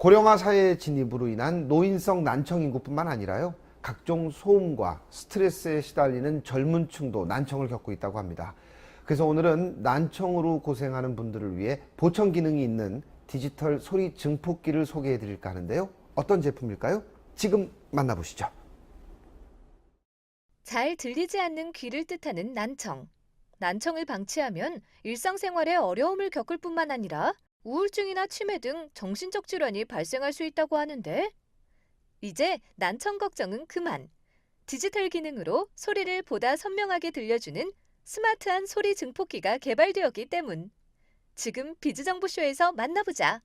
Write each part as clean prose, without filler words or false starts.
고령화 사회 진입으로 인한 노인성 난청 인구뿐만 아니라요, 각종 소음과 스트레스에 시달리는 젊은 층도 난청을 겪고 있다고 합니다. 그래서 오늘은 난청으로 고생하는 분들을 위해 보청 기능이 있는 디지털 소리 증폭기를 소개해 드릴까 하는데요. 어떤 제품일까요? 지금 만나보시죠. 잘 들리지 않는 귀를 뜻하는 난청. 난청을 방치하면 일상생활에 어려움을 겪을 뿐만 아니라 우울증이나 치매 등 정신적 질환이 발생할 수 있다고 하는데, 이제 난청 걱정은 그만. 디지털 기능으로 소리를 보다 선명하게 들려주는 스마트한 소리 증폭기가 개발되었기 때문. 지금 비즈정보쇼에서 만나보자.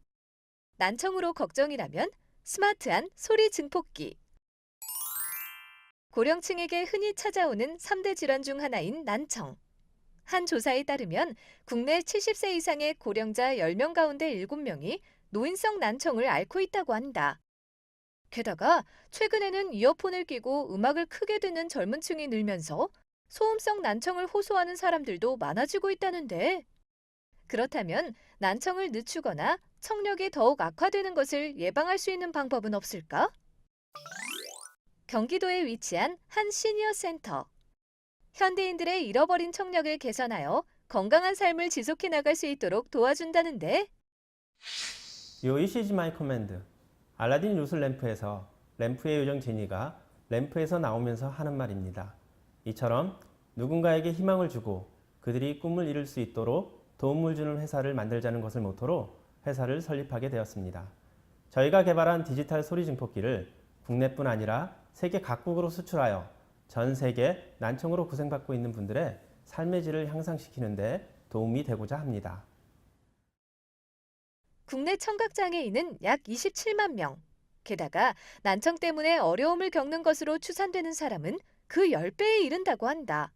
난청으로 걱정이라면 스마트한 소리 증폭기. 고령층에게 흔히 찾아오는 3대 질환 중 하나인 난청. 한 조사에 따르면 국내 70세 이상의 고령자 10명 가운데 7명이 노인성 난청을 앓고 있다고 한다. 게다가 최근에는 이어폰을 끼고 음악을 크게 듣는 젊은 층이 늘면서 소음성 난청을 호소하는 사람들도 많아지고 있다는데, 그렇다면 난청을 늦추거나 청력이 더욱 악화되는 것을 예방할 수 있는 방법은 없을까? 경기도에 위치한 한 시니어 센터. 현대인들의 잃어버린 청력을 개선하여 건강한 삶을 지속해 나갈 수 있도록 도와준다는데, 요 이시즈 마이 커맨드. 알라딘 요술 램프에서 램프의 요정 지니가 램프에서 나오면서 하는 말입니다. 이처럼 누군가에게 희망을 주고 그들이 꿈을 이룰 수 있도록 도움을 주는 회사를 만들자는 것을 모토로 회사를 설립하게 되었습니다. 저희가 개발한 디지털 소리 증폭기를 국내뿐 아니라 세계 각국으로 수출하여 전 세계 난청으로 고생받고 있는 분들의 삶의 질을 향상시키는 데 도움이 되고자 합니다. 국내 청각장애인은 약 27만 명. 게다가 난청 때문에 어려움을 겪는 것으로 추산되는 사람은 그 10배에 이른다고 한다.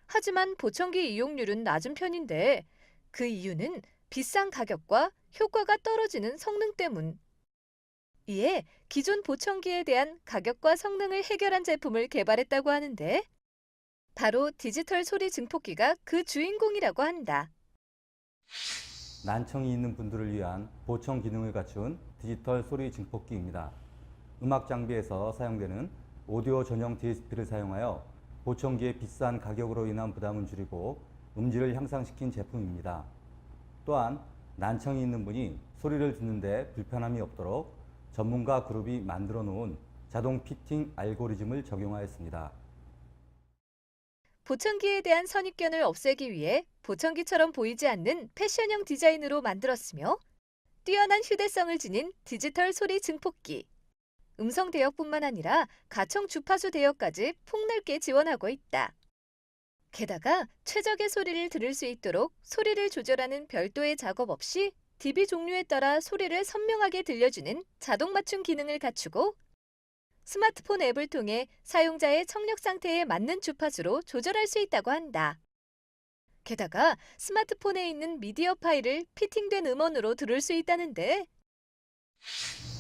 하지만 보청기 이용률은 낮은 편인데, 그 이유는 비싼 가격과 효과가 떨어지는 성능 때문. 이에 기존 보청기에 대한 가격과 성능을 해결한 제품을 개발했다고 하는데, 바로 디지털 소리 증폭기가 그 주인공이라고 한다. 난청이 있는 분들을 위한 보청 기능을 갖춘 디지털 소리 증폭기입니다. 음악 장비에서 사용되는 오디오 전용 DSP를 사용하여 보청기의 비싼 가격으로 인한 부담을 줄이고 음질을 향상시킨 제품입니다. 또한 난청이 있는 분이 소리를 듣는데 불편함이 없도록 전문가 그룹이 만들어 놓은 자동 피팅 알고리즘을 적용하였습니다. 보청기에 대한 선입견을 없애기 위해 보청기처럼 보이지 않는 패션형 디자인으로 만들었으며, 뛰어난 휴대성을 지닌 디지털 소리 증폭기. 음성 대역뿐만 아니라 가청 주파수 대역까지 폭넓게 지원하고 있다. 게다가 최적의 소리를 들을 수 있도록 소리를 조절하는 별도의 작업 없이 DB 종류에 따라 소리를 선명하게 들려주는 자동 맞춤 기능을 갖추고, 스마트폰 앱을 통해 사용자의 청력 상태에 맞는 주파수로 조절할 수 있다고 한다. 게다가 스마트폰에 있는 미디어 파일을 피팅된 음원으로 들을 수 있다는데,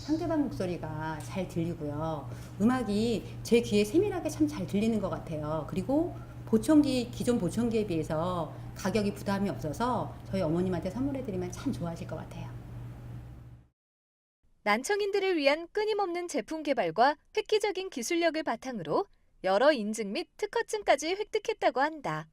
상대방 목소리가 잘 들리고요. 음악이 제 귀에 세밀하게 참 잘 들리는 것 같아요. 그리고 기존 보청기에 비해서 가격이 부담이 없어서 저희 어머님한테 선물해드리면 참 좋아하실 것 같아요. 난청인들을 위한 끊임없는 제품 개발과 획기적인 기술력을 바탕으로 여러 인증 및 특허증까지 획득했다고 한다.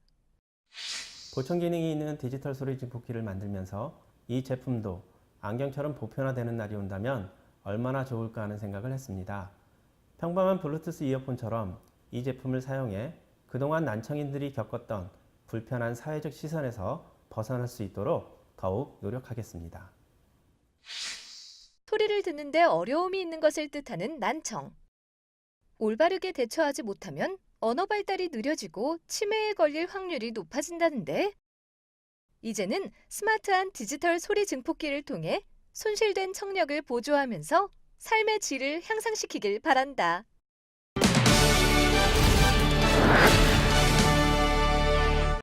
보청 기능이 있는 디지털 소리 증폭기를 만들면서 이 제품도 안경처럼 보편화되는 날이 온다면 얼마나 좋을까 하는 생각을 했습니다. 평범한 블루투스 이어폰처럼 이 제품을 사용해 그동안 난청인들이 겪었던 불편한 사회적 시선에서 벗어날 수 있도록 더욱 노력하겠습니다. 소리를 듣는데 어려움이 있는 것을 뜻하는 난청. 올바르게 대처하지 못하면 언어 발달이 느려지고 치매에 걸릴 확률이 높아진다는데, 이제는 스마트한 디지털 소리 증폭기를 통해 손실된 청력을 보조하면서 삶의 질을 향상시키길 바란다.